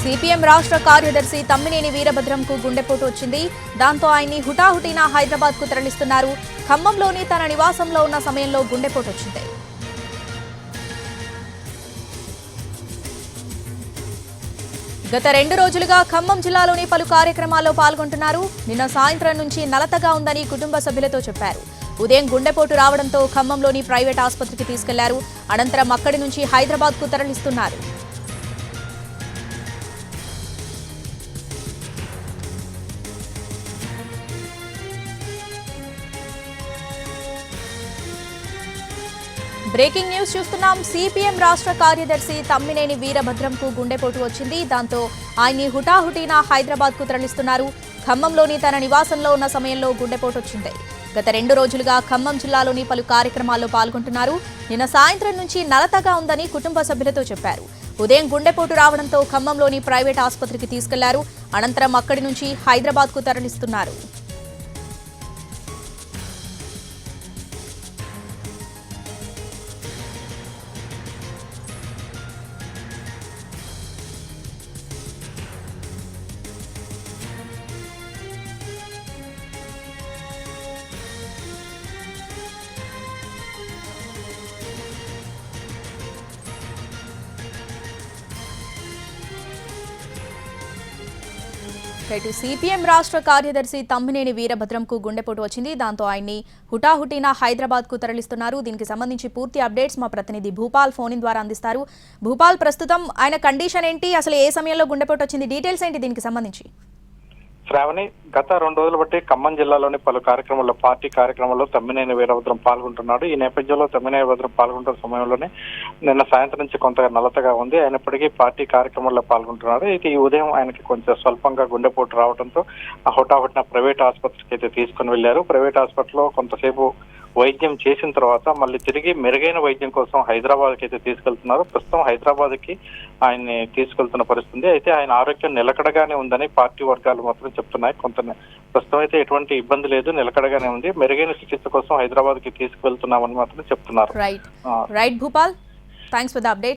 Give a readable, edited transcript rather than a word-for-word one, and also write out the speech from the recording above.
CPM రాష్ట్ర కార్యదర్శి తమ్మినేని వీరభద్రంకు గుండెపోటు వచ్చింది. దాంతో ఆయన్ని హుటాహుటిన హైదరాబాద్ కు తరలిస్తున్నారు. ఖమ్మంలోని తన నివాసంలో ఉన్న సమయంలో గుండెపోటు వచ్చింది. గత 2 రోజులుగా ఖమ్మం జిల్లాలోని పలు కార్యక్రమాల్లో పాల్గొంటున్నారు. నిన్న సాయంత్రం నుంచి నలతగా ఉందని కుటుంబ సభ్యులతో చెప్పారు. ఉదయం గుండెపోటు రావడంతో ఖమ్మంలోని ప్రైవేట్ ఆసుపత్రికి తీసుకెళ్లారు. అనంతరం అక్కడి నుంచి హైదరాబాద్ కు తరలిస్తున్నారు. బ్రేకింగ్ న్యూస్ చూస్తున్నాం. సిపిఎం రాష్ట్ర కార్యదర్శి తమ్మినేని వీరభద్రంకు గుండెపోటు వచ్చింది. దాంతో ఆయన్ని హుటాహుటిన హైదరాబాద్ కు తరలిస్తున్నారు. ఖమ్మంలోని తన నివాసంలో ఉన్న సమయంలో గుండెపోటు వచ్చింది. గత 2 రోజులుగా ఖమ్మం జిల్లాలోని పలు కార్యక్రమాల్లో పాల్గొంటున్నారు. నిన్న సాయంత్రం నుంచి నలతగా ఉందని కుటుంబ సభ్యులతో చెప్పారు. ఉదయం గుండెపోటు రావడంతో ఖమ్మంలోని ప్రైవేట్ ఆసుపత్రికి తీసుకెళ్లారు. అనంతరం అక్కడి నుంచి హైదరాబాద్ కు తరలిస్తున్నారు. సిపిఎం రాష్ట్ర కార్యదర్శి తమ్మినేని వీరభద్రంకు గుండెపోటు వచ్చింది. దాంతో ఆయన్ని హుటాహుటిన హైదరాబాద్ కు తరలిస్తున్నారు. దీనికి సంబంధించి పూర్తి అప్డేట్స్ మా ప్రతినిధి భూపాల్ ఫోన్ ద్వారా అందిస్తారు. భూపాల్, ప్రస్తుతం ఆయన కండిషన్ ఏంటి, అసలు ఏ సమయంలో గుండెపోటు వచ్చింది, డీటెయిల్స్ ఏంటి దీనికి సంబంధించి? శ్రావణి, గత 2 రోజులు బట్టి ఖమ్మం జిల్లాలోని పలు కార్యక్రమాల్లో పార్టీ కార్యక్రమాల్లో తమ్మినేని వీరభద్రం పాల్గొంటున్నాడు. ఈ నేపథ్యంలో తమ్మినేని వీరభద్రం పాల్గొంటున్న సమయంలోనే నిన్న సాయంత్రం నుంచి కొంత నలతగా ఉంది. అయినప్పటికీ పార్టీ కార్యక్రమాల్లో పాల్గొంటున్నాడు. అయితే ఈ ఉదయం ఆయనకి కొంచెం స్వల్పంగా గుండెపోటు రావడంతో హుటాహుటిన ప్రైవేట్ ఆసుపత్రికి అయితే తీసుకుని వెళ్లారు. ప్రైవేట్ హాస్పిటల్లో కొంతసేపు వైద్యం చేసిన తర్వాత మళ్ళీ తిరిగి మెరుగైన వైద్యం కోసం హైదరాబాద్కి అయితే తీసుకెళ్తున్నారు. ప్రస్తుతం హైదరాబాద్కి ఆయన్ని తీసుకెళ్తున్న పరిస్థితి. అయితే ఆయన ఆరోగ్యం నిలకడగానే ఉందని పార్టీ వర్గాలు మాత్రం చెప్తున్నాయి. ప్రస్తుతం అయితే ఎటువంటి ఇబ్బంది లేదు, నిలకడగానే ఉంది. మెరుగైన చికిత్స కోసం హైదరాబాద్కి తీసుకువెళ్తున్నామని మాత్రం చెప్తున్నారు. Right Bhupal, thanks for the update.